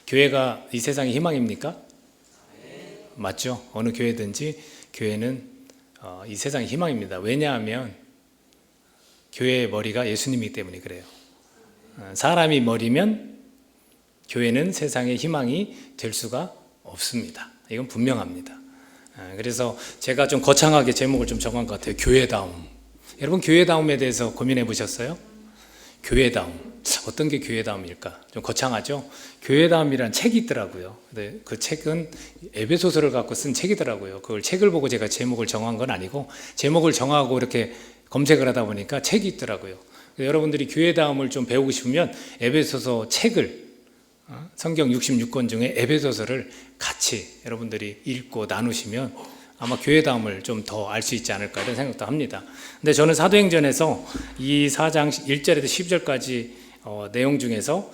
교회가 이 세상의 희망입니까? 맞죠? 어느 교회든지 교회는 이 세상의 희망입니다. 왜냐하면 교회의 머리가 예수님이기 때문에 그래요. 사람이 머리면 교회는 세상의 희망이 될 수가 없습니다. 이건 분명합니다. 그래서 제가 좀 거창하게 제목을 좀 정한 것 같아요. 교회다움. 여러분, 교회다움에 대해서 고민해 보셨어요? 교회다움. 어떤 게 교회다움일까? 좀 거창하죠? 교회다움이라는 책이 있더라고요. 근데 그 책은 에베소서를 갖고 쓴 책이더라고요. 그걸 책을 보고 제가 제목을 정한 건 아니고, 제목을 정하고 이렇게 검색을 하다 보니까 책이 있더라고요. 여러분들이 교회다움을 좀 배우고 싶으면 에베소서 책을, 성경 66권 중에 에베소서를 같이 여러분들이 읽고 나누시면 아마 교회다움을 좀 더 알 수 있지 않을까 이런 생각도 합니다. 근데 저는 사도행전에서 이 4장 1절에서 10절까지 내용 중에서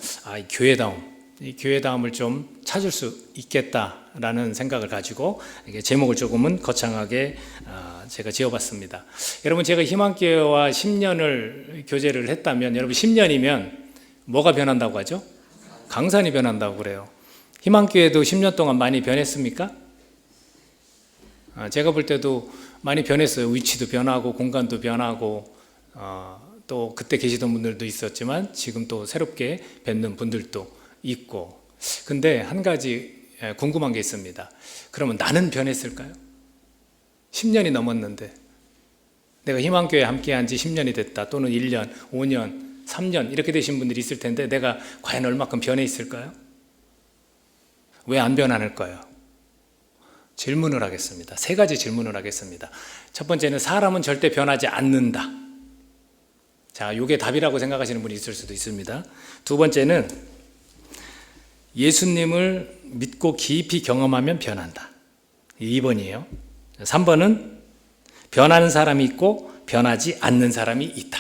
이 교회다움을 좀 찾을 수 있겠다라는 생각을 가지고 제목을 조금은 거창하게 제가 지어봤습니다. 여러분, 제가 희망교회와 10년을 교제를 했다면, 여러분 10년이면 뭐가 변한다고 하죠? 강산이 변한다고 그래요. 희망교회도 10년 동안 많이 변했습니까? 제가 볼 때도 많이 변했어요. 위치도 변하고 공간도 변하고 또 그때 계시던 분들도 있었지만 지금 또 새롭게 뵙는 분들도 있고. 근데 한 가지 궁금한 게 있습니다. 그러면 나는 변했을까요? 10년이 넘었는데, 내가 희망교회에 함께한 지 10년이 됐다, 또는 1년, 5년, 3년 이렇게 되신 분들이 있을 텐데 내가 과연 얼마큼 변해 있을까요? 왜 안 변하는가요? 질문을 하겠습니다. 세 가지 질문을 하겠습니다. 첫 번째는 사람은 절대 변하지 않는다. 자, 이게 답이라고 생각하시는 분이 있을 수도 있습니다. 두 번째는 예수님을 믿고 깊이 경험하면 변한다. 2번이에요. 3번은 변하는 사람이 있고 변하지 않는 사람이 있다.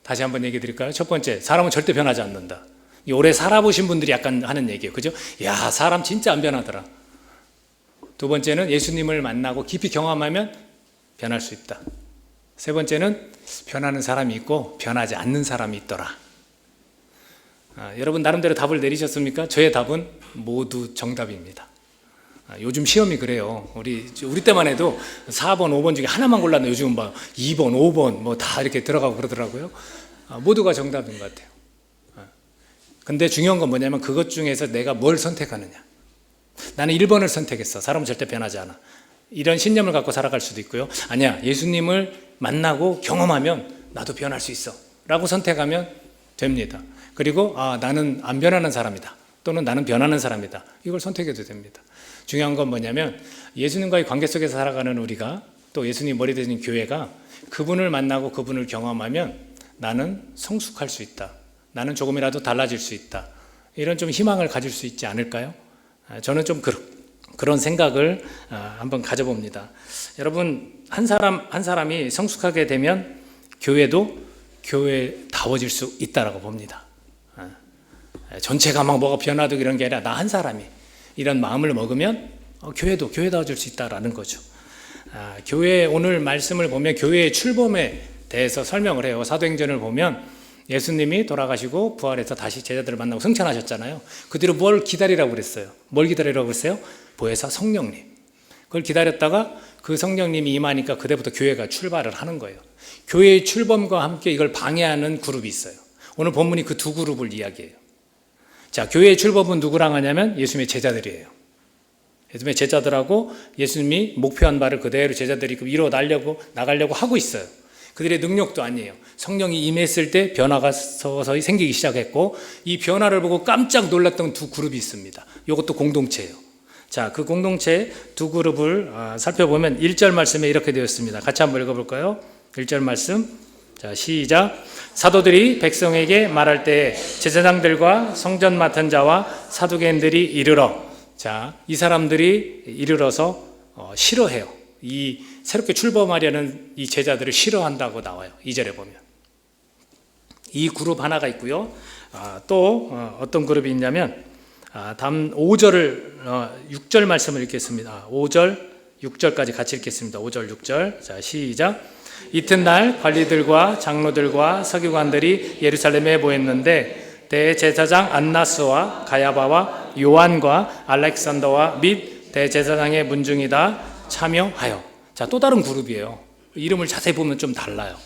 다시 한번 얘기해 드릴까요? 첫 번째, 사람은 절대 변하지 않는다. 오래 살아보신 분들이 약간 하는 얘기예요. 그죠? 야, 사람 진짜 안 변하더라. 두 번째는 예수님을 만나고 깊이 경험하면 변할 수 있다. 세 번째는 변하는 사람이 있고 변하지 않는 사람이 있더라. 여러분 나름대로 답을 내리셨습니까? 저의 답은 모두 정답입니다. 요즘 시험이 그래요. 우리 때만 해도 4번, 5번 중에 하나만 골랐는데 요즘은 막 2번, 5번 뭐 다 이렇게 들어가고 그러더라고요. 모두가 정답인 것 같아요. 근데 중요한 건 뭐냐면 그것 중에서 내가 뭘 선택하느냐. 나는 1번을 선택했어. 사람은 절대 변하지 않아. 이런 신념을 갖고 살아갈 수도 있고요. 아니야, 예수님을 만나고 경험하면 나도 변할 수 있어 라고 선택하면 됩니다. 그리고 나는 안 변하는 사람이다, 또는 나는 변하는 사람이다, 이걸 선택해도 됩니다. 중요한 건 뭐냐면 예수님과의 관계 속에서 살아가는 우리가, 또 예수님 머리 되는 교회가 그분을 만나고 그분을 경험하면 나는 성숙할 수 있다, 나는 조금이라도 달라질 수 있다, 이런 좀 희망을 가질 수 있지 않을까요? 저는 좀 그런 생각을 한번 가져봅니다. 여러분, 한 사람이 성숙하게 되면 교회도 교회다워질 수 있다라고 봅니다. 전체가 막 뭐가 변화되고 이런 게 아니라 나 한 사람이 이런 마음을 먹으면 교회도 교회다워질 수 있다라는 거죠. 교회 오늘 말씀을 보면 교회의 출범에 대해서 설명을 해요. 사도행전을 보면 예수님이 돌아가시고 부활해서 다시 제자들을 만나고 승천하셨잖아요. 그 뒤로 뭘 기다리라고 그랬어요? 뭘 기다리라고 그랬어요? 보혜사 성령님. 그걸 기다렸다가 그 성령님이 임하니까 그때부터 교회가 출발을 하는 거예요. 교회의 출범과 함께 이걸 방해하는 그룹이 있어요. 오늘 본문이 그 두 그룹을 이야기해요. 자, 교회의 출범은 누구랑 하냐면 예수님의 제자들이에요. 예수님의 제자들하고 예수님이 목표한 바를 그대로 제자들이 이뤄 나가려고 하고 있어요. 그들의 능력도 아니에요. 성령이 임했을 때 변화가 서서히 생기기 시작했고, 이 변화를 보고 깜짝 놀랐던 두 그룹이 있습니다. 이것도 공동체예요. 자, 그 공동체 두 그룹을 살펴보면 1절 말씀에 이렇게 되어 있습니다. 같이 한번 읽어볼까요? 1절 말씀. 자, 시작. 사도들이 백성에게 말할 때 제사장들과 성전 맡은 자와 사두개인들이 이르러. 자, 이 사람들이 이르러서 싫어해요. 이 새롭게 출범하려는 이 제자들을 싫어한다고 나와요. 2절에 보면. 이 그룹 하나가 있고요. 또 어떤 그룹이 있냐면 다음 6절 말씀을 읽겠습니다. 5절, 6절까지 같이 읽겠습니다. 5절, 6절. 자, 시작. 이튿날 관리들과 장로들과 서기관들이 예루살렘에 모였는데 대제사장 안나스와 가야바와 요한과 알렉산더와 및 대제사장의 문중이 다 참여하여. 자, 또 다른 그룹이에요. 이름을 자세히 보면 좀 달라요.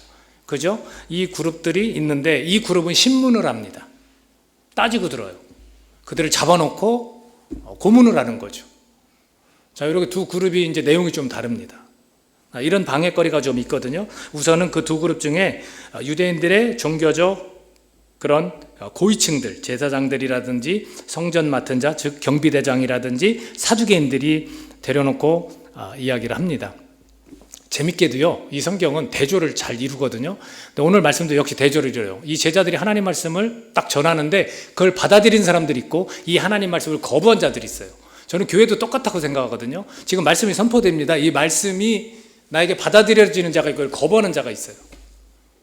그죠? 이 그룹들이 있는데 이 그룹은 신문을 합니다. 따지고 들어요. 그들을 잡아놓고 고문을 하는 거죠. 자, 이렇게 두 그룹이 이제 내용이 좀 다릅니다. 이런 방해거리가 좀 있거든요. 우선은 그 두 그룹 중에 유대인들의 종교적 그런 고위층들, 제사장들이라든지 성전 맡은 자, 즉 경비대장이라든지 사두개인들이 데려놓고 이야기를 합니다. 재밌게도요, 이 성경은 대조를 잘 이루거든요. 근데 오늘 말씀도 역시 대조를 이뤄요. 이 제자들이 하나님 말씀을 딱 전하는데 그걸 받아들인 사람들이 있고 이 하나님 말씀을 거부한 자들이 있어요. 저는 교회도 똑같다고 생각하거든요. 지금 말씀이 선포됩니다. 이 말씀이 나에게 받아들여지는 자가 있고 거부하는 자가 있어요.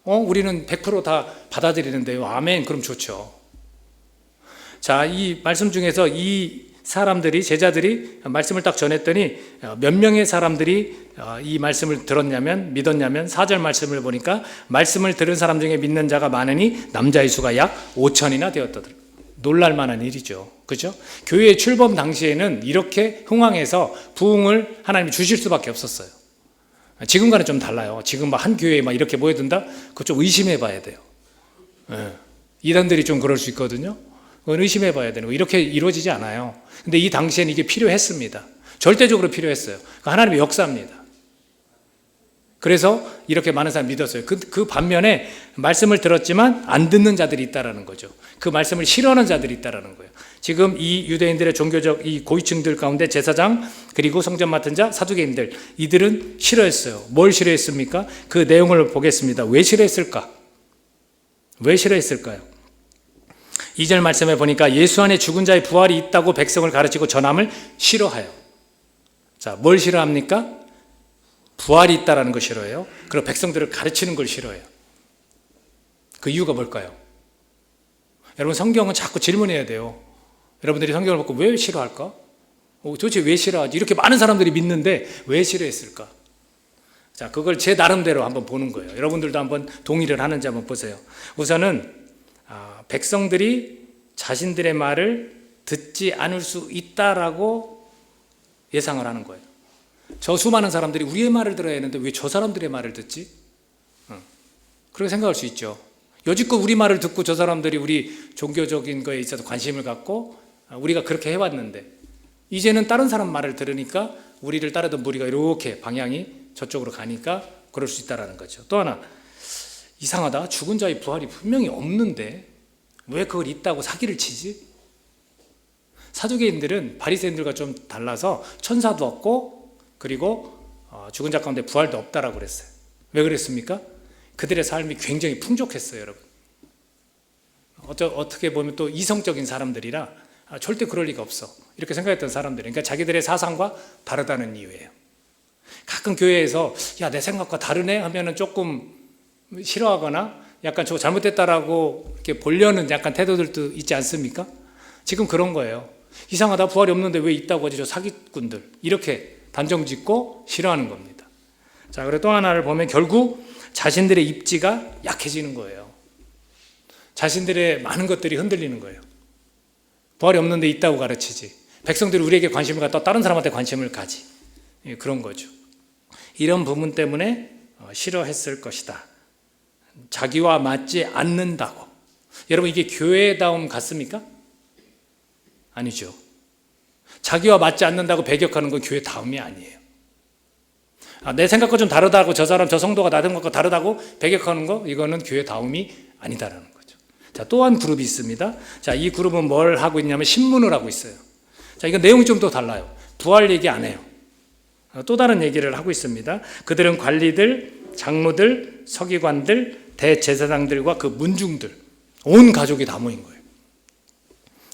우리는 100%다 받아들이는데요. 아멘. 그럼 좋죠. 자, 이 말씀 중에서 이 사람들이, 제자들이 말씀을 딱 전했더니 몇 명의 사람들이 이 말씀을 들었냐면, 믿었냐면 4절 말씀을 보니까 말씀을 들은 사람 중에 믿는 자가 많으니 남자의 수가 약 5천이나 되었더라. 놀랄 만한 일이죠. 그죠? 교회의 출범 당시에는 이렇게 흥황해서 부흥을 하나님이 주실 수밖에 없었어요. 지금과는 좀 달라요. 지금 한 교회에 막 이렇게 모여든다? 그거 좀 의심해 봐야 돼요. 이단들이 좀 그럴 수 있거든요. 그건 의심해 봐야 되는 거. 이렇게 이루어지지 않아요. 근데 이 당시에는 이게 필요했습니다. 절대적으로 필요했어요. 하나님의 역사입니다. 그래서 이렇게 많은 사람이 믿었어요. 그 반면에 말씀을 들었지만 안 듣는 자들이 있다라는 거죠. 그 말씀을 싫어하는 자들이 있다라는 거예요. 지금 이 유대인들의 종교적 이 고위층들 가운데 제사장 그리고 성전 맡은 자 사두개인들, 이들은 싫어했어요. 뭘 싫어했습니까? 그 내용을 보겠습니다. 왜 싫어했을까? 왜 싫어했을까요? 2절 말씀에 보니까 예수 안에 죽은 자의 부활이 있다고 백성을 가르치고 전함을 싫어하여. 자, 뭘 싫어합니까? 부활이 있다라는 걸 싫어해요. 그리고 백성들을 가르치는 걸 싫어해요. 그 이유가 뭘까요? 여러분, 성경은 자꾸 질문해야 돼요. 여러분들이 성경을 보고 왜 싫어할까? 도대체 왜 싫어하지? 이렇게 많은 사람들이 믿는데 왜 싫어했을까? 자, 그걸 제 나름대로 한번 보는 거예요. 여러분들도 한번 동의를 하는지 한번 보세요. 우선은 백성들이 자신들의 말을 듣지 않을 수 있다라고 예상을 하는 거예요. 저 수많은 사람들이 우리의 말을 들어야 하는데 왜 저 사람들의 말을 듣지? 그렇게 생각할 수 있죠. 여지껏 우리 말을 듣고 저 사람들이 우리 종교적인 거에 있어서 관심을 갖고 우리가 그렇게 해왔는데 이제는 다른 사람 말을 들으니까 우리를 따르던 무리가 이렇게 방향이 저쪽으로 가니까 그럴 수 있다는 거죠. 또 하나, 이상하다. 죽은 자의 부활이 분명히 없는데 왜 그걸 있다고 사기를 치지? 사두개인들은 바리새인들과 좀 달라서 천사도 없고 그리고 죽은 자 가운데 부활도 없다라고 그랬어요. 왜 그랬습니까? 그들의 삶이 굉장히 풍족했어요, 여러분. 어떻게 보면 또 이성적인 사람들이라 절대 그럴 리가 없어 이렇게 생각했던 사람들, 그러니까 자기들의 사상과 다르다는 이유예요. 가끔 교회에서 야, 내 생각과 다르네 하면은 조금 싫어하거나 약간 저거 잘못됐다라고 이렇게 보려는 약간 태도들도 있지 않습니까? 지금 그런 거예요. 이상하다, 부활이 없는데 왜 있다고 하지, 저 사기꾼들, 이렇게 단정짓고 싫어하는 겁니다. 자, 그리고 또 하나를 보면 결국 자신들의 입지가 약해지는 거예요. 자신들의 많은 것들이 흔들리는 거예요. 부활이 없는데 있다고 가르치지, 백성들이 우리에게 관심을 갖다 다른 사람한테 관심을 가지, 그런 거죠. 이런 부분 때문에 싫어했을 것이다. 자기와 맞지 않는다고. 여러분, 이게 교회다움 같습니까? 아니죠. 자기와 맞지 않는다고 배격하는 건 교회다움이 아니에요. 내 생각과 좀 다르다고, 저 사람, 저 성도가 나 생각과 다르다고 배격하는 거, 이거는 교회다움이 아니다라는 거죠. 자, 또 한 그룹이 있습니다. 자, 이 그룹은 뭘 하고 있냐면 신문을 하고 있어요. 자, 이건 내용이 좀 더 달라요. 부활 얘기 안 해요. 또 다른 얘기를 하고 있습니다. 그들은 관리들, 장로들, 서기관들, 대제사장들과 그 문중들, 온 가족이 다 모인 거예요.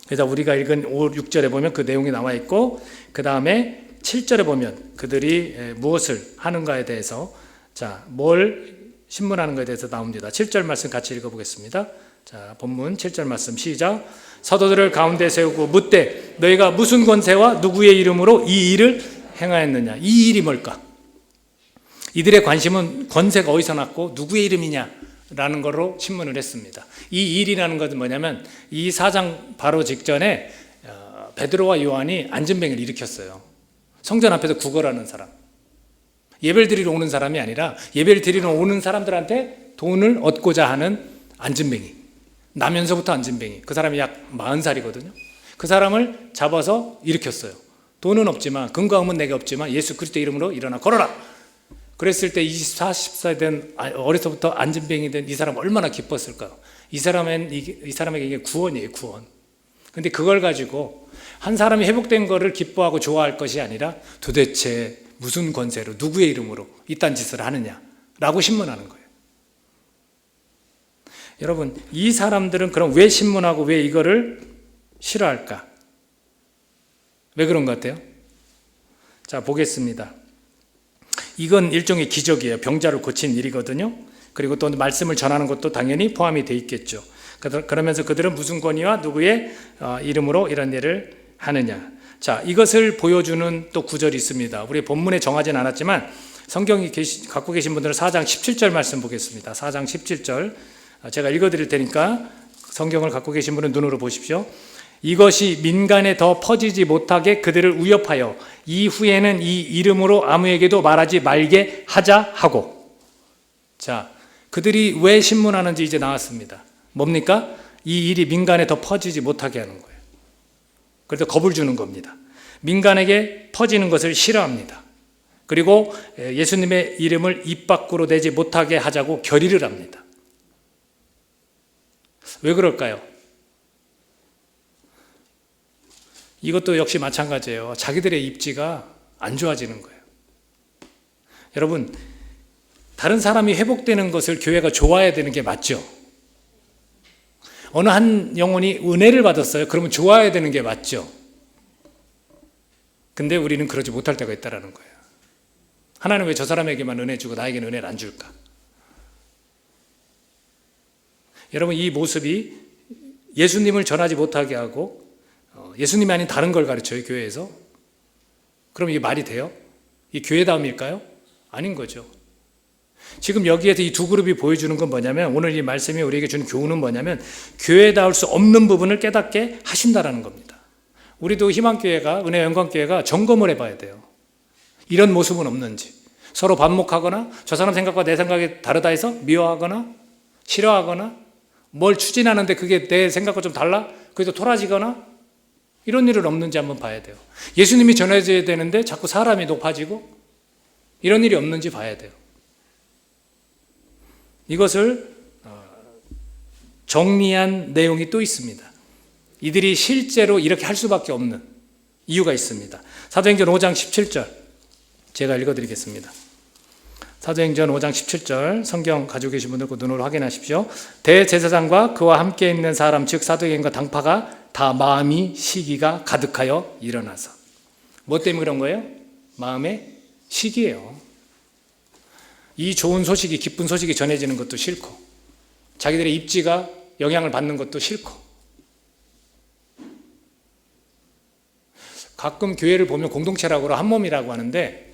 그래서 우리가 읽은 5, 6절에 보면 그 내용이 나와 있고, 그 다음에 7절에 보면 그들이 무엇을 하는가에 대해서, 자, 뭘 신문하는 것에 대해서 나옵니다. 7절 말씀 같이 읽어보겠습니다. 자, 본문 7절 말씀 시작. 사도들을 가운데 세우고 묻되 너희가 무슨 권세와 누구의 이름으로 이 일을 행하였느냐. 이 일이 뭘까? 이들의 관심은 권세가 어디서 났고 누구의 이름이냐, 라는 거로 신문을 했습니다. 이 일이라는 것은 뭐냐면 이 4장 바로 직전에 베드로와 요한이 안진뱅이를 일으켰어요. 성전 앞에서 구걸하는 사람, 예배를 드리러 오는 사람이 아니라 예배를 드리러 오는 사람들한테 돈을 얻고자 하는 안진뱅이, 나면서부터 안진뱅이, 그 사람이 약 40살이거든요. 그 사람을 잡아서 일으켰어요. 돈은 없지만, 근거함은 내게 없지만 예수 그리스도 이름으로 일어나 걸어라. 그랬을 때 40살 된 어려서부터 안진뱅이 된 이 사람 얼마나 기뻤을까요? 이 사람에게 이게 구원이에요, 구원. 근데 그걸 가지고 한 사람이 회복된 거를 기뻐하고 좋아할 것이 아니라 도대체 무슨 권세로 누구의 이름으로 이딴 짓을 하느냐라고 신문하는 거예요. 여러분, 이 사람들은 그럼 왜 신문하고 왜 이거를 싫어할까? 왜 그런 것 같아요? 자, 보겠습니다. 이건 일종의 기적이에요. 병자를 고친 일이거든요. 그리고 또 말씀을 전하는 것도 당연히 포함이 돼 있겠죠. 그러면서 그들은 무슨 권위와 누구의 이름으로 이런 일을 하느냐. 자, 이것을 보여주는 또 구절이 있습니다. 우리 본문에 정하진 않았지만 성경이 갖고 계신 분들은 4장 17절 말씀 보겠습니다. 4장 17절 제가 읽어드릴 테니까 성경을 갖고 계신 분은 눈으로 보십시오. 이것이 민간에 더 퍼지지 못하게 그들을 위협하여 이후에는 이 이름으로 아무에게도 말하지 말게 하자 하고. 자, 그들이 왜 신문하는지 이제 나왔습니다. 뭡니까? 이 일이 민간에 더 퍼지지 못하게 하는 거예요. 그래서 겁을 주는 겁니다. 민간에게 퍼지는 것을 싫어합니다. 그리고 예수님의 이름을 입 밖으로 내지 못하게 하자고 결의를 합니다. 왜 그럴까요? 이것도 역시 마찬가지예요. 자기들의 입지가 안 좋아지는 거예요. 여러분, 다른 사람이 회복되는 것을 교회가 좋아해야 되는 게 맞죠? 어느 한 영혼이 은혜를 받았어요. 그러면 좋아해야 되는 게 맞죠? 근데 우리는 그러지 못할 때가 있다는 거예요. 하나님 왜 저 사람에게만 은혜 주고 나에게는 은혜를 안 줄까? 여러분, 이 모습이 예수님을 전하지 못하게 하고 예수님이 아닌 다른 걸 가르쳐요, 교회에서. 그럼 이게 말이 돼요? 이 교회다움일까요? 아닌 거죠. 지금 여기에서 이 두 그룹이 보여주는 건 뭐냐면, 오늘 이 말씀이 우리에게 주는 교훈은 뭐냐면 교회다울 수 없는 부분을 깨닫게 하신다라는 겁니다. 우리도 희망교회가, 은혜 영광교회가 점검을 해봐야 돼요. 이런 모습은 없는지, 서로 반목하거나 저 사람 생각과 내 생각이 다르다 해서 미워하거나 싫어하거나 뭘 추진하는데 그게 내 생각과 좀 달라? 그래서 토라지거나 이런 일은 없는지 한번 봐야 돼요. 예수님이 전해져야 되는데 자꾸 사람이 높아지고 이런 일이 없는지 봐야 돼요. 이것을 정리한 내용이 또 있습니다. 이들이 실제로 이렇게 할 수밖에 없는 이유가 있습니다. 사도행전 5장 17절 제가 읽어드리겠습니다. 사도행전 5장 17절 성경 가지고 계신 분들 그 눈으로 확인하십시오. 대제사장과 그와 함께 있는 사람 즉 사도행과 당파가 다 마음이 시기가 가득하여 일어나서. 뭐 때문에 그런 거예요? 마음의 시기예요. 이 좋은 소식이, 기쁜 소식이 전해지는 것도 싫고 자기들의 입지가 영향을 받는 것도 싫고. 가끔 교회를 보면 공동체라고 한 몸이라고 하는데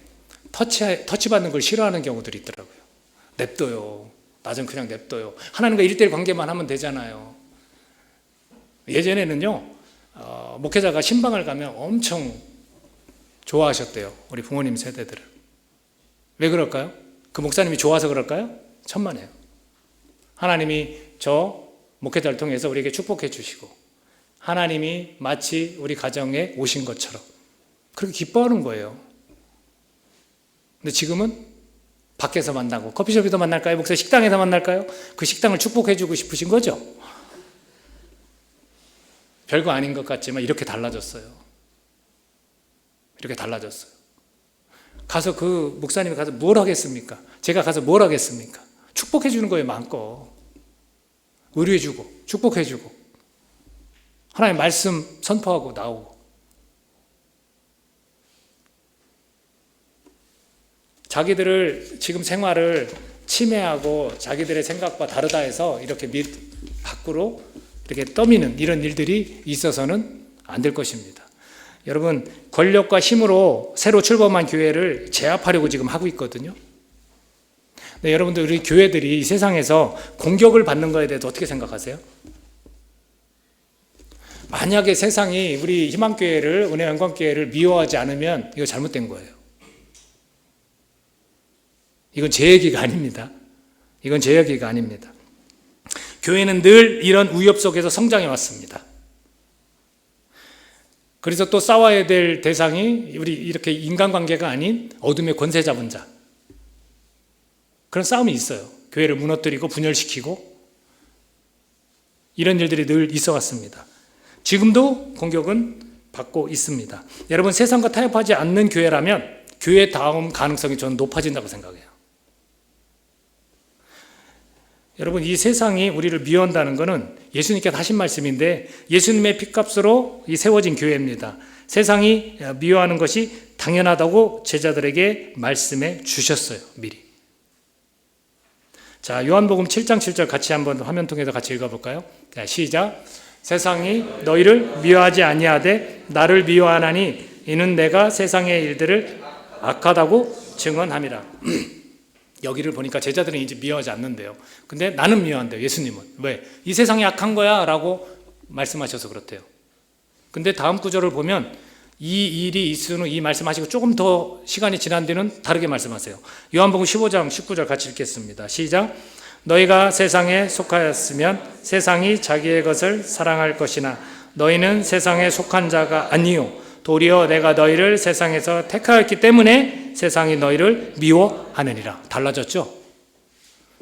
터치받는 걸 싫어하는 경우들이 있더라고요. 냅둬요. 나 좀 그냥 냅둬요. 하나님과 1:1 관계만 하면 되잖아요. 예전에는요, 목회자가 신방을 가면 엄청 좋아하셨대요. 우리 부모님 세대들은. 왜 그럴까요? 그 목사님이 좋아서 그럴까요? 천만에요. 하나님이 저 목회자를 통해서 우리에게 축복해 주시고 하나님이 마치 우리 가정에 오신 것처럼 그렇게 기뻐하는 거예요. 근데 지금은 밖에서 만나고 커피숍에서 만날까요? 목사 식당에서 만날까요? 그 식당을 축복해 주고 싶으신 거죠? 별거 아닌 것 같지만 이렇게 달라졌어요. 이렇게 달라졌어요. 가서 그 목사님이 가서 뭘 하겠습니까? 제가 가서 뭘 하겠습니까? 축복해 주는 거예요, 마음껏. 의뢰해 주고 축복해 주고 하나님 말씀 선포하고 나오고. 자기들을 지금 생활을 침해하고 자기들의 생각과 다르다 해서 이렇게 밖으로 이렇게 떠미는 이런 일들이 있어서는 안 될 것입니다. 여러분, 권력과 힘으로 새로 출범한 교회를 제압하려고 지금 하고 있거든요. 네, 여러분들 우리 교회들이 이 세상에서 공격을 받는 거에 대해서 어떻게 생각하세요? 만약에 세상이 우리 희망교회를, 은혜영광교회를 미워하지 않으면 이거 잘못된 거예요. 이건 제 얘기가 아닙니다. 이건 제 얘기가 아닙니다. 교회는 늘 이런 위협 속에서 성장해 왔습니다. 그래서 또 싸워야 될 대상이 우리 이렇게 인간관계가 아닌 어둠의 권세 잡은 자. 그런 싸움이 있어요. 교회를 무너뜨리고 분열시키고 이런 일들이 늘 있어 왔습니다. 지금도 공격은 받고 있습니다. 여러분, 세상과 타협하지 않는 교회라면 교회 다음 가능성이 저는 높아진다고 생각해요. 여러분, 이 세상이 우리를 미워한다는 것은 예수님께서 하신 말씀인데 예수님의 피값으로 세워진 교회입니다. 세상이 미워하는 것이 당연하다고 제자들에게 말씀해 주셨어요. 미리. 자, 요한복음 7장 7절 같이 한번 화면 통해서 같이 읽어볼까요? 자, 시작. 세상이 너희를 미워하지 아니하되 나를 미워하나니 이는 내가 세상의 일들을 악하다고 증언함이라. 여기를 보니까 제자들은 이제 미워하지 않는데요. 근데 나는 미워한대요. 예수님은. 왜? 이 세상이 악한 거야 라고 말씀하셔서 그렇대요. 근데 다음 구절을 보면 이 일이 있은 후 이 말씀하시고 조금 더 시간이 지난 뒤는 다르게 말씀하세요. 요한복음 15장 19절 같이 읽겠습니다. 시작. 너희가 세상에 속하였으면 세상이 자기의 것을 사랑할 것이나 너희는 세상에 속한 자가 아니요 도리어 내가 너희를 세상에서 택하였기 때문에 세상이 너희를 미워하느니라. 달라졌죠?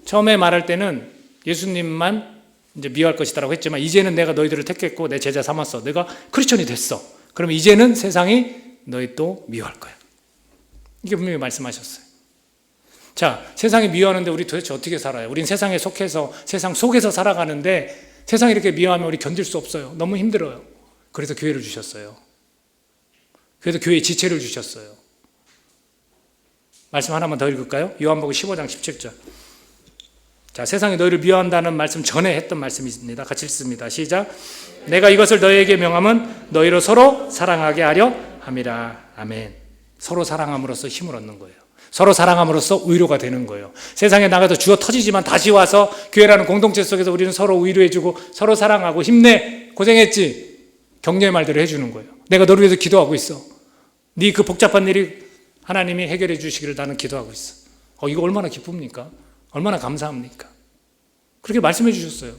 처음에 말할 때는 예수님만 이제 미워할 것이다라고 했지만 이제는 내가 너희들을 택했고 내 제자 삼았어. 내가 크리스천이 됐어. 그러면 이제는 세상이 너희 또 미워할 거야. 이게 분명히 말씀하셨어요. 자, 세상이 미워하는데 우리 도대체 어떻게 살아요? 우린 세상에 속해서 세상 속에서 살아가는데 세상이 이렇게 미워하면 우리 견딜 수 없어요. 너무 힘들어요. 그래서 교회를 주셨어요. 그래서 교회에 지체를 주셨어요. 말씀 하나만 더 읽을까요? 요한복음 15장 17절. 자, 세상이 너희를 미워한다는 말씀 전에 했던 말씀이 있습니다. 같이 읽습니다. 시작. 내가 이것을 너희에게 명함은 너희로 서로 사랑하게 하려 함이라. 아멘. 서로 사랑함으로써 힘을 얻는 거예요. 서로 사랑함으로써 위로가 되는 거예요. 세상에 나가서 주어 터지지만 다시 와서 교회라는 공동체 속에서 우리는 서로 위로해주고 서로 사랑하고 힘내, 고생했지, 격려의 말들을 해주는 거예요. 내가 너를 위해서 기도하고 있어. 네 그 복잡한 일이 하나님이 해결해 주시기를 나는 기도하고 있어. 이거 얼마나 기쁩니까? 얼마나 감사합니까? 그렇게 말씀해 주셨어요.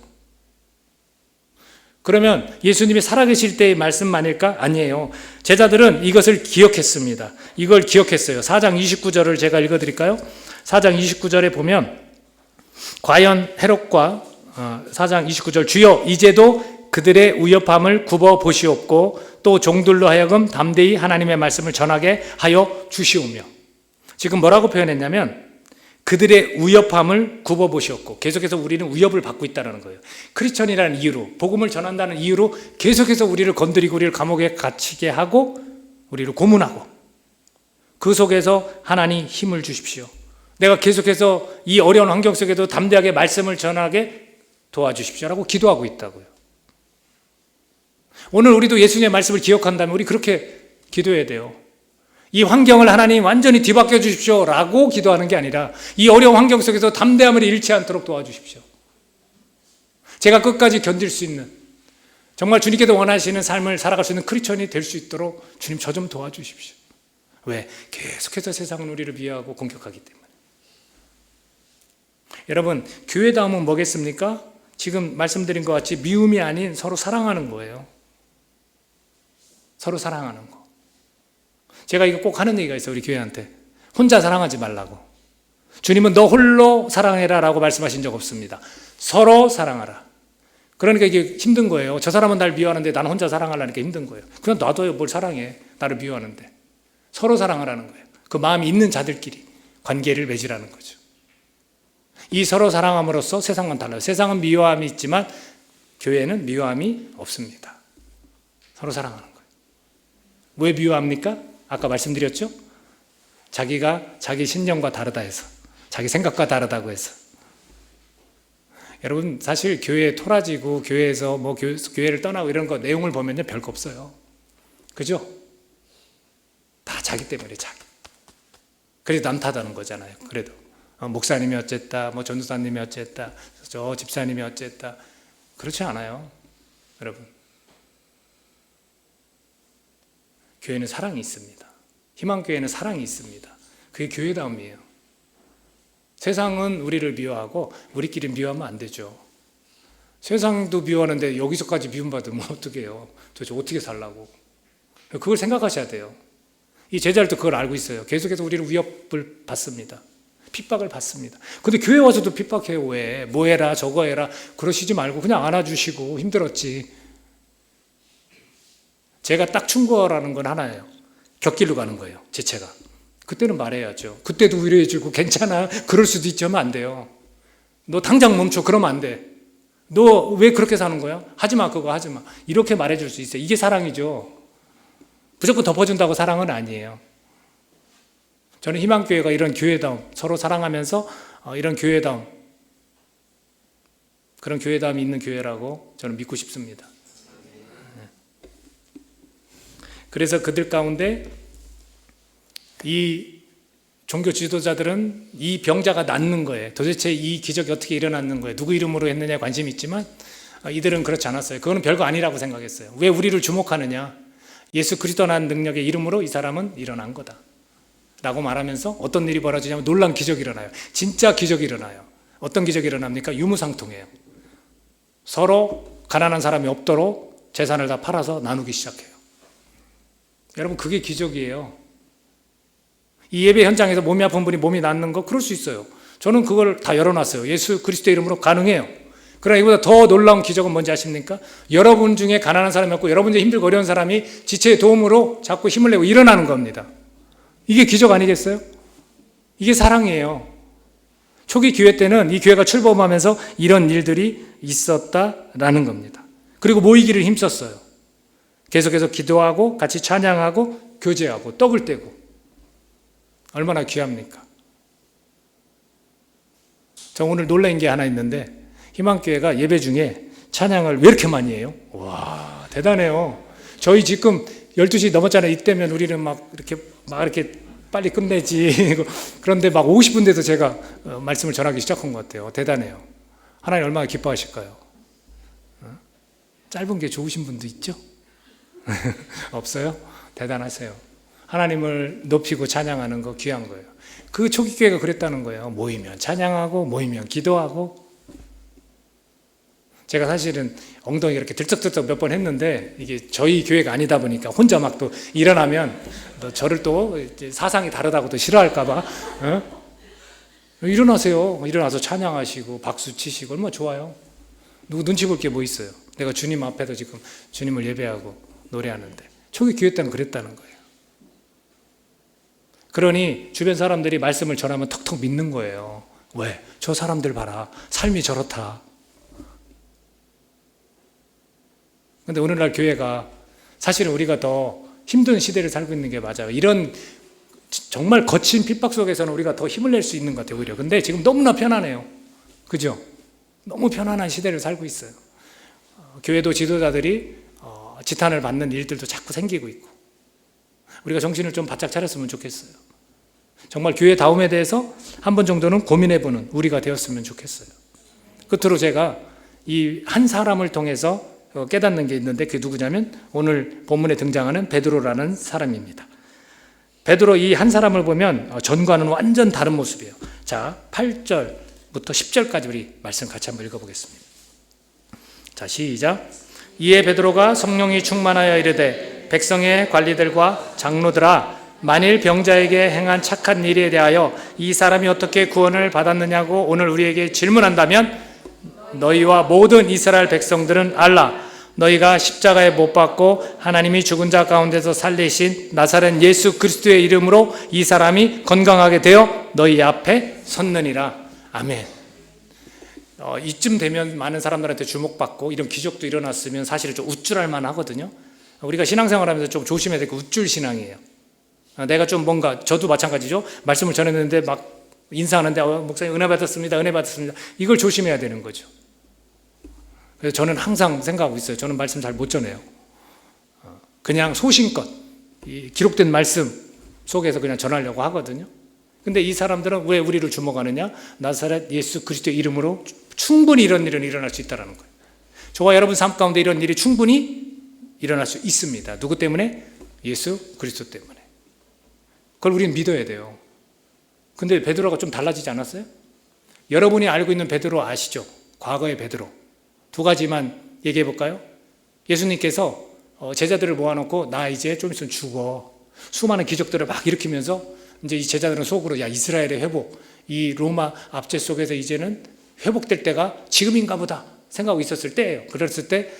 그러면 예수님이 살아계실 때의 말씀만일까? 아니에요. 제자들은 이것을 기억했습니다. 이걸 기억했어요. 4장 29절을 제가 읽어드릴까요? 4장 29절에 보면 과연 헤롯과 4장 29절 주여 이제도 그들의 위협함을 굽어 보시옵고 또 종들로 하여금 담대히 하나님의 말씀을 전하게 하여 주시오며. 지금 뭐라고 표현했냐면 그들의 위협함을 굽어보셨고 계속해서 우리는 위협을 받고 있다는 거예요. 크리스천이라는 이유로, 복음을 전한다는 이유로 계속해서 우리를 건드리고 우리를 감옥에 갇히게 하고 우리를 고문하고 그 속에서 하나님 힘을 주십시오. 내가 계속해서 이 어려운 환경 속에도 담대하게 말씀을 전하게 도와주십시오라고 기도하고 있다고요. 오늘 우리도 예수님의 말씀을 기억한다면 우리 그렇게 기도해야 돼요. 이 환경을 하나님 완전히 뒤바뀌어 주십시오 라고 기도하는 게 아니라 이 어려운 환경 속에서 담대함을 잃지 않도록 도와주십시오. 제가 끝까지 견딜 수 있는, 정말 주님께서 원하시는 삶을 살아갈 수 있는 크리스천이 될 수 있도록 주님 저 좀 도와주십시오. 왜? 계속해서 세상은 우리를 미워하고 공격하기 때문에. 여러분, 교회다움은 뭐겠습니까? 지금 말씀드린 것 같이 미움이 아닌 서로 사랑하는 거예요. 서로 사랑하는 거. 제가 이거 꼭 하는 얘기가 있어요. 우리 교회한테. 혼자 사랑하지 말라고. 주님은 너 홀로 사랑해라 라고 말씀하신 적 없습니다. 서로 사랑하라. 그러니까 이게 힘든 거예요. 저 사람은 날 미워하는데 나는 혼자 사랑하려니까 힘든 거예요. 그냥 놔둬요. 뭘 사랑해. 나를 미워하는데. 서로 사랑하라는 거예요. 그 마음이 있는 자들끼리 관계를 맺으라는 거죠. 이 서로 사랑함으로써 세상은 달라요. 세상은 미워함이 있지만 교회는 미워함이 없습니다. 서로 사랑하는 거예요. 왜 미워합니까? 아까 말씀드렸죠? 자기가 자기 신념과 다르다 해서, 자기 생각과 다르다고 해서. 여러분, 사실 교회에 토라지고 교회에서 뭐 교회를 떠나고 이런 거 내용을 보면요 별거 없어요. 그죠? 다 자기 때문에 자기. 그래서 남 탓하는 거잖아요. 그래도 목사님이 어쨌다, 뭐 전도사님이 어쨌다, 저 집사님이 어쨌다. 그렇지 않아요, 여러분. 교회는 사랑이 있습니다. 희망교회는 사랑이 있습니다. 그게 교회다움이에요. 세상은 우리를 미워하고 우리끼리 미워하면 안 되죠. 세상도 미워하는데 여기서까지 미움받으면 어떡해요? 도대체 어떻게 살라고? 그걸 생각하셔야 돼요. 이 제자들도 그걸 알고 있어요. 계속해서 우리를 위협을 받습니다. 핍박을 받습니다. 근데 교회 와서도 핍박해요. 왜? 뭐 해라 저거 해라 그러시지 말고 그냥 안아주시고 힘들었지. 제가 딱 충고라는 건 하나예요. 곁길로 가는 거예요. 지체가. 그때는 말해야죠. 그때도 위로해주고 괜찮아 그럴 수도 있지 하면 안 돼요. 너 당장 멈춰 그러면 안 돼. 너 왜 그렇게 사는 거야? 하지마 그거 하지마. 이렇게 말해줄 수 있어요. 이게 사랑이죠. 무조건 덮어준다고 사랑은 아니에요. 저는 희망교회가 이런 교회다움, 서로 사랑하면서 이런 교회다움, 그런 교회다움이 있는 교회라고 저는 믿고 싶습니다. 그래서 그들 가운데 이 종교 지도자들은 이 병자가 낫는 거예요. 도대체 이 기적이 어떻게 일어났는 거예요. 누구 이름으로 했느냐에 관심이 있지만 이들은 그렇지 않았어요. 그거는 별거 아니라고 생각했어요. 왜 우리를 주목하느냐. 예수 그리스도라는 능력의 이름으로 이 사람은 일어난 거다 라고 말하면서 어떤 일이 벌어지냐면 놀라운 기적이 일어나요. 진짜 기적이 일어나요. 어떤 기적이 일어납니까? 유무상통해요. 서로 가난한 사람이 없도록 재산을 다 팔아서 나누기 시작해요. 여러분 그게 기적이에요. 이 예배 현장에서 몸이 아픈 분이 몸이 낫는 거 그럴 수 있어요. 저는 그걸 다 열어놨어요. 예수 그리스도의 이름으로 가능해요. 그러나 이보다 더 놀라운 기적은 뭔지 아십니까? 여러분 중에 가난한 사람이 없고 여러분 중에 힘들고 어려운 사람이 지체의 도움으로 자꾸 힘을 내고 일어나는 겁니다. 이게 기적 아니겠어요? 이게 사랑이에요. 초기 교회 때는 이 교회가 출범하면서 이런 일들이 있었다라는 겁니다. 그리고 모이기를 힘썼어요. 계속해서 기도하고 같이 찬양하고 교제하고 떡을 떼고 얼마나 귀합니까? 저 오늘 놀란 게 하나 있는데 희망교회가 예배 중에 찬양을 왜 이렇게 많이 해요? 와 대단해요. 저희 지금 12시 넘었잖아요. 이때면 우리는 막 이렇게 빨리 끝내지. 그런데 막 50분 돼서 제가 말씀을 전하기 시작한 것 같아요. 대단해요. 하나님 얼마나 기뻐하실까요? 짧은 게 좋으신 분도 있죠? 없어요? 대단하세요. 하나님을 높이고 찬양하는 거 귀한 거예요. 그 초기 교회가 그랬다는 거예요. 모이면 찬양하고 모이면 기도하고. 제가 사실은 엉덩이가 이렇게 들썩들썩 몇 번 했는데 이게 저희 교회가 아니다 보니까 혼자 막 또 일어나면 저를 또 사상이 다르다고 또 싫어할까 봐 일어나세요. 일어나서 찬양하시고 박수 치시고 얼마나 좋아요. 누구 눈치 볼 게 뭐 있어요. 내가 주님 앞에도 지금 주님을 예배하고 노래하는데 초기 교회 때는 그랬다는 거예요. 그러니 주변 사람들이 말씀을 전하면 턱턱 믿는 거예요. 왜? 저 사람들 봐라. 삶이 저렇다. 근데 오늘날 교회가 사실은 우리가 더 힘든 시대를 살고 있는 게 맞아요. 이런 정말 거친 핍박 속에서는 우리가 더 힘을 낼 수 있는 것 같아요. 오히려. 근데 지금 너무나 편안해요. 그죠? 너무 편안한 시대를 살고 있어요. 교회도 지도자들이 지탄을 받는 일들도 자꾸 생기고 있고 우리가 정신을 좀 바짝 차렸으면 좋겠어요. 정말 교회다움에 대해서 한 번 정도는 고민해보는 우리가 되었으면 좋겠어요. 끝으로 제가 이 한 사람을 통해서 깨닫는 게 있는데 그게 누구냐면 오늘 본문에 등장하는 베드로라는 사람입니다. 베드로 이 한 사람을 보면 전과는 완전 다른 모습이에요. 자, 8절부터 10절까지 우리 말씀 같이 한번 읽어보겠습니다. 자, 시작. 이에 베드로가 성령이 충만하여 이르되 백성의 관리들과 장로들아 만일 병자에게 행한 착한 일에 대하여 이 사람이 어떻게 구원을 받았느냐고 오늘 우리에게 질문한다면 너희와 모든 이스라엘 백성들은 알라. 너희가 십자가에 못 박고 하나님이 죽은 자 가운데서 살리신 나사렛 예수 그리스도의 이름으로 이 사람이 건강하게 되어 너희 앞에 섰느니라. 아멘. 이쯤 되면 많은 사람들한테 주목받고 이런 기적도 일어났으면 사실 좀 우쭐할 만하거든요. 우리가 신앙생활하면서 좀 조심해야 될 게 우쭐 신앙이에요. 내가 좀 뭔가 저도 마찬가지죠. 말씀을 전했는데 막 인사하는데 목사님 은혜 받았습니다. 은혜 받았습니다. 이걸 조심해야 되는 거죠. 그래서 저는 항상 생각하고 있어요. 저는 말씀 잘 못 전해요. 그냥 소신껏 이 기록된 말씀 속에서 그냥 전하려고 하거든요. 근데 이 사람들은 왜 우리를 주목하느냐? 나사렛 예수 그리스도의 이름으로 충분히 이런 일은 일어날 수 있다는 거예요. 저와 여러분 삶 가운데 이런 일이 충분히 일어날 수 있습니다. 누구 때문에? 예수 그리스도 때문에. 그걸 우리는 믿어야 돼요. 근데 베드로가 좀 달라지지 않았어요? 여러분이 알고 있는 베드로 아시죠? 과거의 베드로. 두 가지만 얘기해 볼까요? 예수님께서 제자들을 모아놓고 나 이제 좀 있으면 죽어. 수많은 기적들을 막 일으키면서 이제 이 제자들은 속으로 야 이스라엘의 회복, 이 로마 압제 속에서 이제는 회복될 때가 지금인가 보다 생각하고 있었을 때예요. 그랬을 때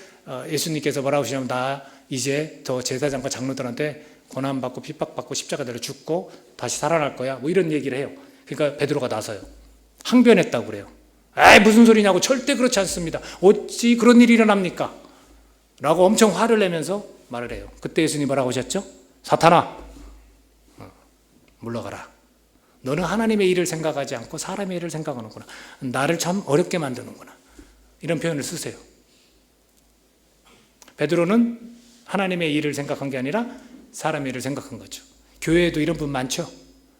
예수님께서 뭐라고 하시냐면 나 이제 더 제사장과 장로들한테 고난받고 핍박받고 십자가 달려 죽고 다시 살아날 거야. 뭐 이런 얘기를 해요. 그러니까 베드로가 나서요. 항변했다고 그래요. 에이 무슨 소리냐고. 절대 그렇지 않습니다. 어찌 그런 일이 일어납니까? 라고 엄청 화를 내면서 말을 해요. 그때 예수님이 뭐라고 하셨죠? 사탄아 물러가라. 너는 하나님의 일을 생각하지 않고 사람의 일을 생각하는구나. 나를 참 어렵게 만드는구나. 이런 표현을 쓰세요. 베드로는 하나님의 일을 생각한 게 아니라 사람의 일을 생각한 거죠. 교회에도 이런 분 많죠.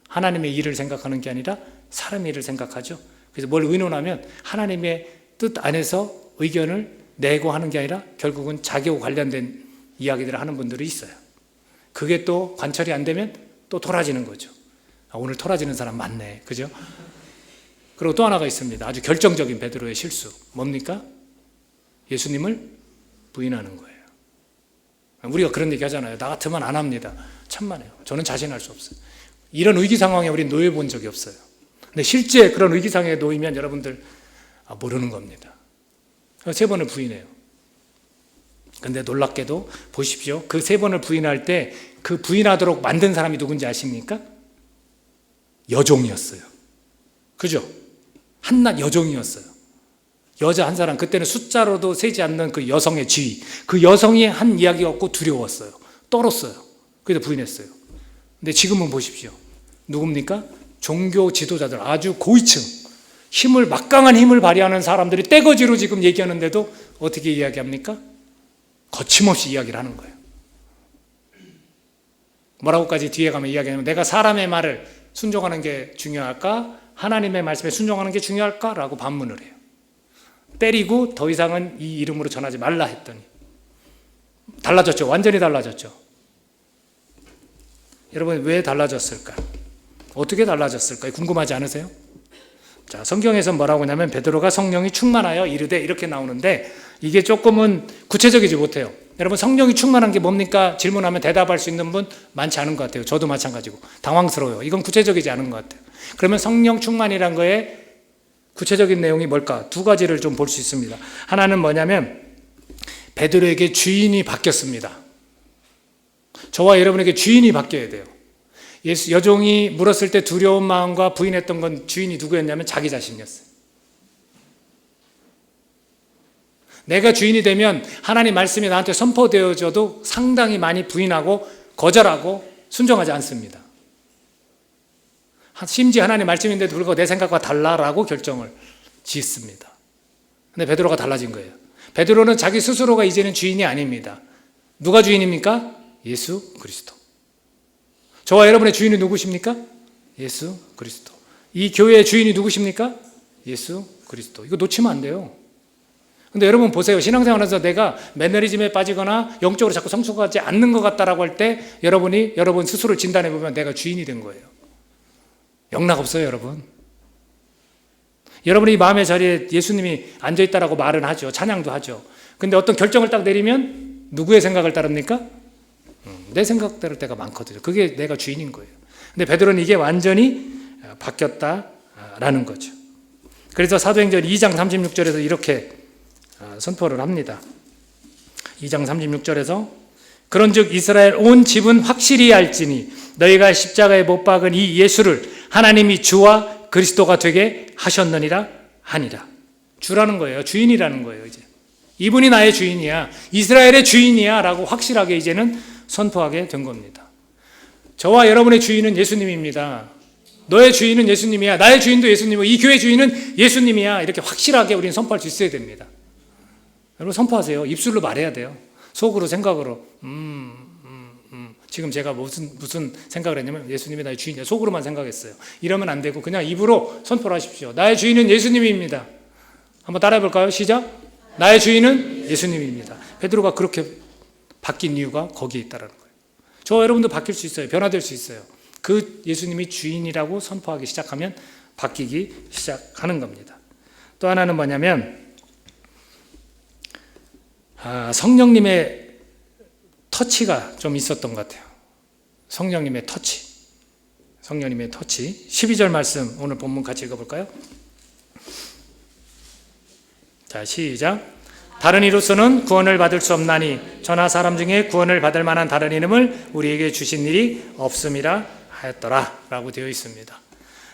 하나님의 일을 생각하는 게 아니라 사람의 일을 생각하죠. 그래서 뭘 의논하면 하나님의 뜻 안에서 의견을 내고 하는 게 아니라 결국은 자기와 관련된 이야기들을 하는 분들이 있어요. 그게 또 관철이 안 되면 또 토라지는 거죠. 오늘 토라지는 사람 많네. 그죠? 그리고 또 하나가 있습니다. 아주 결정적인 베드로의 실수. 뭡니까? 예수님을 부인하는 거예요. 우리가 그런 얘기 하잖아요. 나 같으면 안 합니다. 천만에요. 저는 자신할 수 없어요. 이런 위기 상황에 우리 놓여 본 적이 없어요. 근데 실제 그런 위기 상황에 놓이면 여러분들 모르는 겁니다. 3번을 부인해요. 근데 놀랍게도 보십시오. 그 3번을 부인할 때 그 부인하도록 만든 사람이 누군지 아십니까? 여종이었어요. 그죠? 한낱 여종이었어요. 여자 한 사람, 그때는 숫자로도 세지 않는 그 여성의 지위, 그 여성이 한 이야기였고 두려웠어요. 떨었어요. 그래서 부인했어요. 근데 지금은 보십시오. 누굽니까? 종교 지도자들, 아주 고위층, 막강한 힘을 발휘하는 사람들이 떼거지로 지금 얘기하는데도 어떻게 이야기합니까? 거침없이 이야기를 하는 거예요. 뭐라고까지 뒤에 가면 이야기하냐면 내가 사람의 말을 순종하는 게 중요할까? 하나님의 말씀에 순종하는 게 중요할까? 라고 반문을 해요. 때리고 더 이상은 이 이름으로 전하지 말라 했더니 달라졌죠. 완전히 달라졌죠. 여러분 왜 달라졌을까? 어떻게 달라졌을까? 궁금하지 않으세요? 자, 성경에서 뭐라고 하냐면 베드로가 성령이 충만하여 이르되 이렇게 나오는데 이게 조금은 구체적이지 못해요. 여러분 성령이 충만한 게 뭡니까? 질문하면 대답할 수 있는 분 많지 않은 것 같아요. 저도 마찬가지고 당황스러워요. 이건 구체적이지 않은 것 같아요. 그러면 성령 충만이란 거에 구체적인 내용이 뭘까? 2가지를 좀 볼 수 있습니다. 하나는 뭐냐면 베드로에게 주인이 바뀌었습니다. 저와 여러분에게 주인이 바뀌어야 돼요. 여종이 물었을 때 두려운 마음과 부인했던 건 주인이 누구였냐면 자기 자신이었어요. 내가 주인이 되면 하나님 말씀이 나한테 선포되어져도 상당히 많이 부인하고 거절하고 순종하지 않습니다. 심지어 하나님 말씀인데도 불구하고 내 생각과 달라라고 결정을 짓습니다. 근데 베드로가 달라진 거예요. 베드로는 자기 스스로가 이제는 주인이 아닙니다. 누가 주인입니까? 예수 그리스도. 저와 여러분의 주인이 누구십니까? 예수 그리스도. 이 교회의 주인이 누구십니까? 예수 그리스도. 이거 놓치면 안 돼요. 근데 여러분 보세요. 신앙생활에서 내가 매너리즘에 빠지거나 영적으로 자꾸 성숙하지 않는 것 같다라고 할 때 여러분 스스로 진단해 보면 내가 주인이 된 거예요. 영락 없어요, 여러분. 여러분이 마음의 자리에 예수님이 앉아있다라고 말은 하죠. 찬양도 하죠. 근데 어떤 결정을 딱 내리면 누구의 생각을 따릅니까? 내 생각 따를 때가 많거든요. 그게 내가 주인인 거예요. 근데 베드로는 이게 완전히 바뀌었다라는 거죠. 그래서 사도행전 2장 36절에서 이렇게 선포를 합니다. 2장 36절에서 그런즉 이스라엘 온 집은 확실히 알지니 너희가 십자가에 못 박은 이 예수를 하나님이 주와 그리스도가 되게 하셨느니라 하니라. 주라는 거예요. 주인이라는 거예요. 이제 이분이 나의 주인이야, 이스라엘의 주인이야 라고 확실하게 이제는 선포하게 된 겁니다. 저와 여러분의 주인은 예수님입니다. 너의 주인은 예수님이야, 나의 주인도 예수님이고 이 교회 주인은 예수님이야. 이렇게 확실하게 우리는 선포할 수 있어야 됩니다. 여러분 선포하세요. 입술로 말해야 돼요. 속으로 생각으로 지금 제가 무슨 생각을 했냐면 예수님이 나의 주인이야. 속으로만 생각했어요. 이러면 안 되고 그냥 입으로 선포를 하십시오. 나의 주인은 예수님입니다. 한번 따라해 볼까요? 시작. 나의 주인은 예수님입니다. 베드로가 그렇게 바뀐 이유가 거기에 있다는 거예요. 저 여러분도 바뀔 수 있어요. 변화될 수 있어요. 그 예수님이 주인이라고 선포하기 시작하면 바뀌기 시작하는 겁니다. 또 하나는 뭐냐면 성령님의 터치가 좀 있었던 것 같아요. 성령님의 터치. 12절 말씀 오늘 본문 같이 읽어볼까요? 자, 시작. 다른 이로서는 구원을 받을 수 없나니 저나 사람 중에 구원을 받을 만한 다른 이름을 우리에게 주신 일이 없음이라 하였더라 라고 되어 있습니다.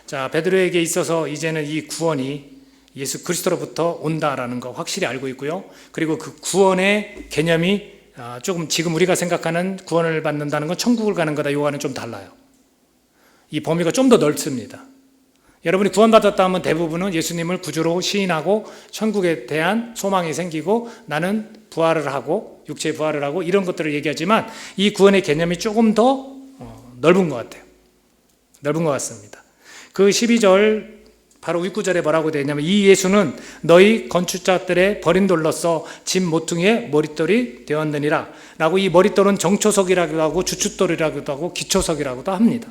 자, 베드로에게 있어서 이제는 이 구원이 예수 그리스도로부터 온다라는 거 확실히 알고 있고요. 그리고 그 구원의 개념이 조금 지금 우리가 생각하는 구원을 받는다는 건 천국을 가는 거다 요와는 좀 달라요. 이 범위가 좀 더 넓습니다. 여러분이 구원받았다 하면 대부분은 예수님을 구주로 시인하고 천국에 대한 소망이 생기고 나는 부활을 하고 육체의 부활을 하고 이런 것들을 얘기하지만 이 구원의 개념이 조금 더 넓은 것 같아요. 넓은 것 같습니다. 그 12절 바로 윗구절에 뭐라고 되어 있냐면 이 예수는 너희 건축자들의 버린 돌로서 집 모퉁이의 머릿돌이 되었느니라 라고 이 머릿돌은 정초석이라고도 하고 주춧돌이라고도 하고 기초석이라고도 합니다.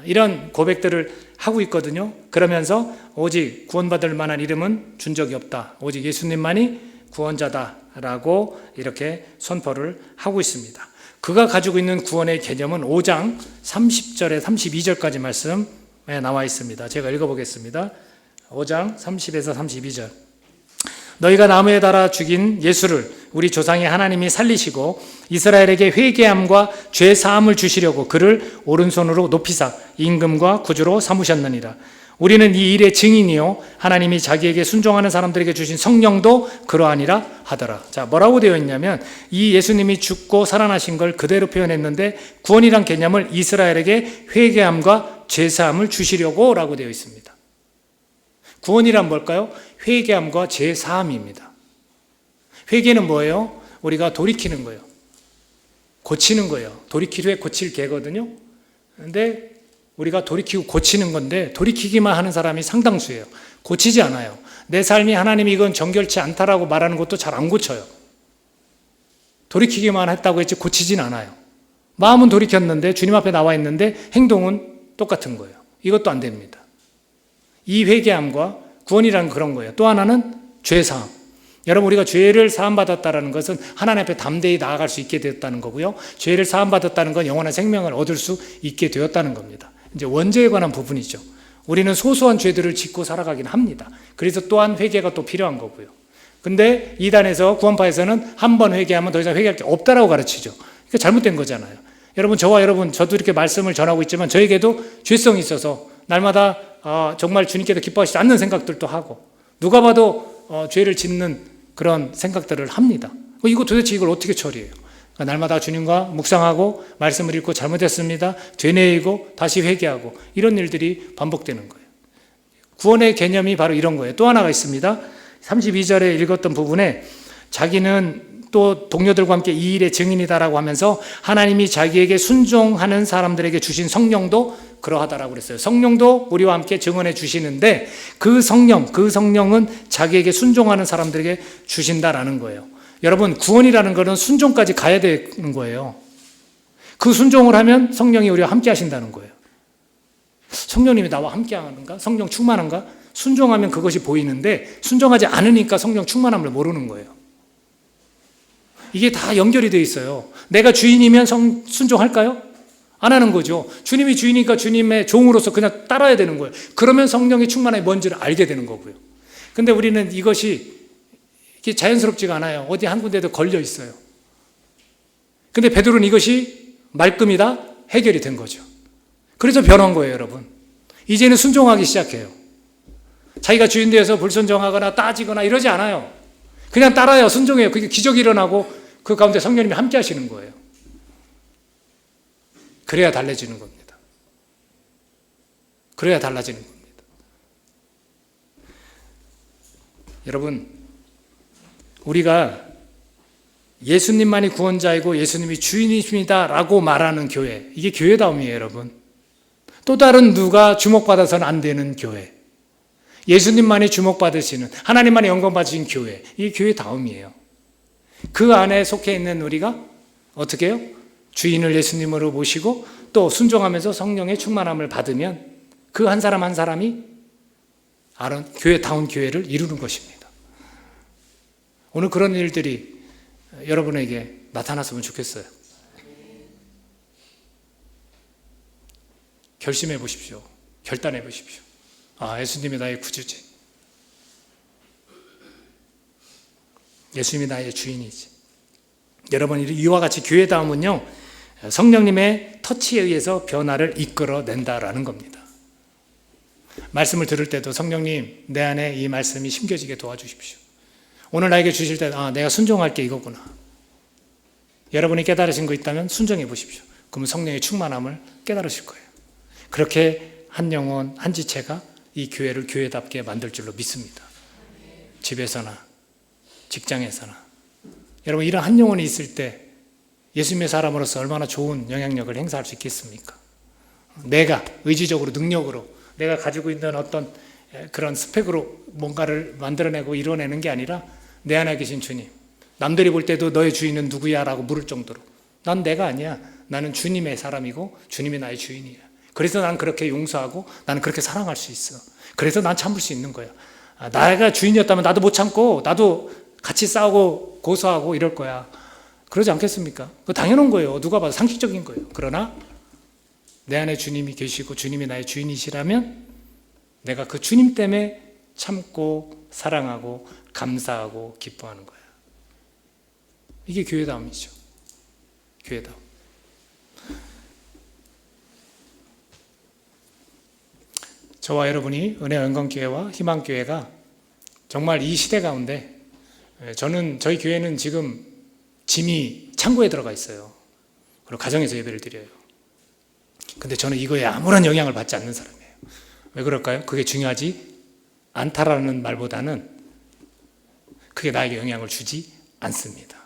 이런 고백들을 하고 있거든요. 그러면서 오직 구원받을 만한 이름은 준 적이 없다. 오직 예수님만이 구원자다라고 이렇게 선포를 하고 있습니다. 그가 가지고 있는 구원의 개념은 5장 30절에 32절까지 말씀에 나와 있습니다. 제가 읽어보겠습니다. 5장 30에서 32절. 너희가 나무에 달아 죽인 예수를 우리 조상의 하나님이 살리시고 이스라엘에게 회개함과 죄 사함을 주시려고 그를 오른손으로 높이사 임금과 구주로 삼으셨느니라. 우리는 이 일의 증인이요 하나님이 자기에게 순종하는 사람들에게 주신 성령도 그러하니라 하더라. 자, 뭐라고 되어 있냐면 이 예수님이 죽고 살아나신 걸 그대로 표현했는데 구원이란 개념을 이스라엘에게 회개함과 죄 사함을 주시려고 라고 되어 있습니다. 구원이란 뭘까요? 회개함과 죄 사함입니다. 회개는 뭐예요? 우리가 돌이키는 거예요. 고치는 거예요. 돌이킬 후에 고칠 개거든요. 근데 우리가 돌이키고 고치는 건데 돌이키기만 하는 사람이 상당수예요. 고치지 않아요. 내 삶이 하나님이 이건 정결치 않다라고 말하는 것도 잘 안 고쳐요. 돌이키기만 했다고 했지 고치진 않아요. 마음은 돌이켰는데 주님 앞에 나와 있는데 행동은 똑같은 거예요. 이것도 안 됩니다. 이 회개함과 구원이라는 그런 거예요. 또 하나는 죄사함. 여러분 우리가 죄를 사함받았다는 것은 하나님 앞에 담대히 나아갈 수 있게 되었다는 거고요. 죄를 사함받았다는 건 영원한 생명을 얻을 수 있게 되었다는 겁니다. 이제 원죄에 관한 부분이죠. 우리는 소소한 죄들을 짓고 살아가긴 합니다. 그래서 또한 회개가 또 필요한 거고요. 근데 이단에서 구원파에서는 한 번 회개하면 더 이상 회개할 게 없다라고 가르치죠. 그러니까 잘못된 거잖아요. 여러분 저도 이렇게 말씀을 전하고 있지만 저에게도 죄성이 있어서 날마다 정말 주님께서 기뻐하시지 않는 생각들도 하고 누가 봐도 죄를 짓는 그런 생각들을 합니다. 이거 도대체 이걸 어떻게 처리해요? 그러니까 날마다 주님과 묵상하고 말씀을 읽고 잘못했습니다. 되뇌이고 다시 회개하고 이런 일들이 반복되는 거예요. 구원의 개념이 바로 이런 거예요. 또 하나가 있습니다. 32절에 읽었던 부분에 자기는 또 동료들과 함께 이 일의 증인이다라고 하면서 하나님이 자기에게 순종하는 사람들에게 주신 성령도 그러하다라고 그랬어요. 성령도 우리와 함께 증언해 주시는데 그 성령은 자기에게 순종하는 사람들에게 주신다라는 거예요. 여러분 구원이라는 것은 순종까지 가야 되는 거예요. 그 순종을 하면 성령이 우리와 함께 하신다는 거예요. 성령님이 나와 함께 하는가? 성령 충만한가? 순종하면 그것이 보이는데 순종하지 않으니까 성령 충만함을 모르는 거예요. 이게 다 연결이 돼 있어요. 내가 주인이면 순종할까요? 안 하는 거죠. 주님이 주인이니까 주님의 종으로서 그냥 따라야 되는 거예요. 그러면 성령의 충만함이 뭔지를 알게 되는 거고요. 근데 우리는 이것이 이게 자연스럽지가 않아요. 어디 한 군데도 걸려 있어요. 근데 베드로는 이것이 말끔이다 해결이 된 거죠. 그래서 변한 거예요, 여러분. 이제는 순종하기 시작해요. 자기가 주인 되어서 불순종하거나 따지거나 이러지 않아요. 그냥 따라요. 순종해요. 그게 기적이 일어나고 그 가운데 성령님이 함께 하시는 거예요. 그래야 달라지는 겁니다. 그래야 달라지는 겁니다. 여러분, 우리가 예수님만이 구원자이고 예수님이 주인이십니다 라고 말하는 교회, 이게 교회다움이에요, 여러분. 또 다른 누가 주목받아서는 안 되는 교회, 예수님만이 주목받으시는, 하나님만이 영광받으신 교회, 이게 교회다움이에요. 그 안에 속해 있는 우리가 어떻게 해요? 주인을 예수님으로 모시고 또 순종하면서 성령의 충만함을 받으면 그 한 사람 한 사람이 교회다운 교회를 이루는 것입니다. 오늘 그런 일들이 여러분에게 나타났으면 좋겠어요. 결심해 보십시오. 결단해 보십시오. 예수님이 나의 구주지. 예수님이 나의 주인이지. 여러분, 이와 같이 교회다움은요, 성령님의 터치에 의해서 변화를 이끌어낸다라는 겁니다. 말씀을 들을 때도 성령님, 내 안에 이 말씀이 심겨지게 도와주십시오. 오늘 나에게 주실 때 내가 순종할 게 이거구나. 여러분이 깨달으신 거 있다면 순종해 보십시오. 그러면 성령의 충만함을 깨달으실 거예요. 그렇게 한 영혼, 한 지체가 이 교회를 교회답게 만들 줄로 믿습니다. 집에서나 직장에서나. 여러분, 이런 한 영혼이 있을 때 예수님의 사람으로서 얼마나 좋은 영향력을 행사할 수 있겠습니까? 내가 의지적으로, 능력으로, 내가 가지고 있는 어떤 그런 스펙으로 뭔가를 만들어내고 이뤄내는 게 아니라 내 안에 계신 주님, 남들이 볼 때도 너의 주인은 누구야? 라고 물을 정도로 난 내가 아니야. 나는 주님의 사람이고 주님이 나의 주인이야. 그래서 난 그렇게 용서하고 나는 그렇게 사랑할 수 있어. 그래서 난 참을 수 있는 거야. 내가 주인이었다면 나도 못 참고 나도 같이 싸우고 고소하고 이럴 거야. 그러지 않겠습니까? 그거 당연한 거예요. 누가 봐도 상식적인 거예요. 그러나 내 안에 주님이 계시고 주님이 나의 주인이시라면 내가 그 주님 때문에 참고 사랑하고 감사하고 기뻐하는 거야. 이게 교회다움이죠. 교회다움. 저와 여러분이 은혜 영광교회와 희망교회가 정말 이 시대 가운데, 저희 교회는 지금 짐이 창고에 들어가 있어요. 그리고 가정에서 예배를 드려요. 근데 저는 이거에 아무런 영향을 받지 않는 사람이에요. 왜 그럴까요? 그게 중요하지 않다라는 말보다는 그게 나에게 영향을 주지 않습니다.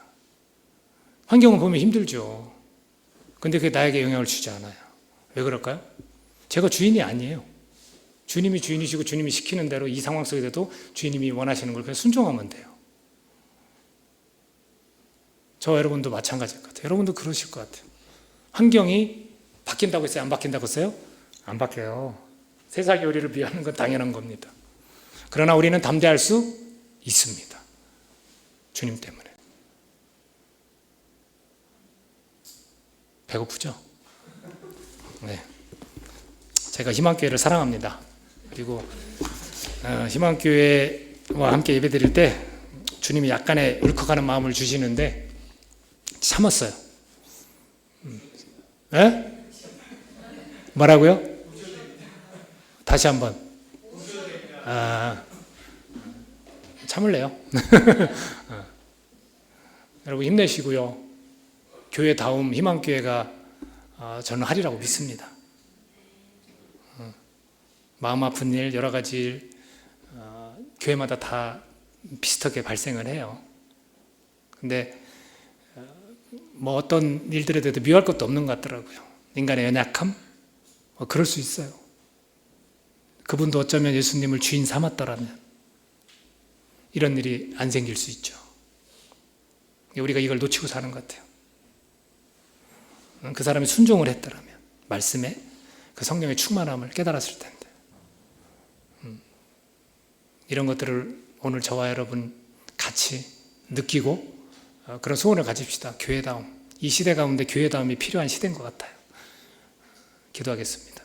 환경을 보면 힘들죠. 근데 그게 나에게 영향을 주지 않아요. 왜 그럴까요? 제가 주인이 아니에요. 주님이 주인이시고 주님이 시키는 대로 이 상황 속에서도 주님이 원하시는 걸 그냥 순종하면 돼요. 저와 여러분도 마찬가지일 것 같아요. 여러분도 그러실 것 같아요. 환경이 바뀐다고 했어요? 안 바뀐다고 했어요? 안 바뀌어요. 세상의 우리를 비하는 건 당연한 겁니다. 그러나 우리는 담대할 수 있습니다. 주님 때문에. 배고프죠? 네. 제가 희망교회를 사랑합니다. 그리고 희망교회와 함께 예배드릴 때 주님이 약간의 울컥하는 마음을 주시는데 참았어요. 네? 뭐라고요? 다시 한번. 참을래요. 여러분 힘내시고요. 교회다움 희망교회가 저는 하리라고 믿습니다. 마음 아픈 일, 여러 가지 일, 교회마다 다 비슷하게 발생을 해요. 근데 뭐 어떤 일들에 대해서 미워할 것도 없는 것 같더라고요. 인간의 연약함? 그럴 수 있어요. 그분도 어쩌면 예수님을 주인 삼았더라면 이런 일이 안 생길 수 있죠. 우리가 이걸 놓치고 사는 것 같아요. 그 사람이 순종을 했더라면, 말씀에 그 성령의 충만함을 깨달았을 텐데. 이런 것들을 오늘 저와 여러분 같이 느끼고 그런 소원을 가집시다. 교회다움. 이 시대 가운데 교회다움이 필요한 시대인 것 같아요. 기도하겠습니다.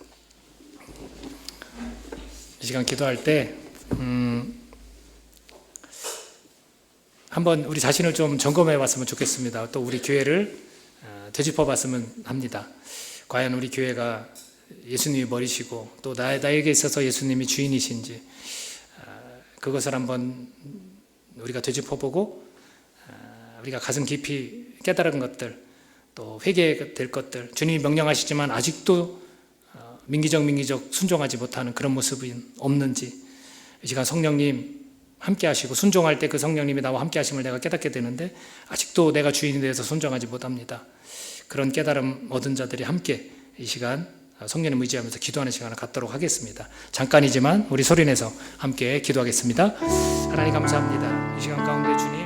이 시간 기도할 때 한번 우리 자신을 좀 점검해 봤으면 좋겠습니다. 또 우리 교회를 되짚어 봤으면 합니다. 과연 우리 교회가 예수님이 머리시고 또 나에게 있어서 예수님이 주인이신지 그것을 한번 우리가 되짚어보고 우리가 가슴 깊이 깨달은 것들 또 회개될 것들 주님이 명령하시지만 아직도 민기적 순종하지 못하는 그런 모습이 없는지 이 시간 성령님 함께 하시고 순종할 때 그 성령님이 나와 함께 하심을 내가 깨닫게 되는데 아직도 내가 주인에 대해서 순종하지 못합니다. 그런 깨달음 얻은 자들이 함께 이 시간 성령님 의지하면서 기도하는 시간을 갖도록 하겠습니다. 잠깐이지만 우리 소리내서 함께 기도하겠습니다. 하나님 감사합니다. 이 시간 가운데 주님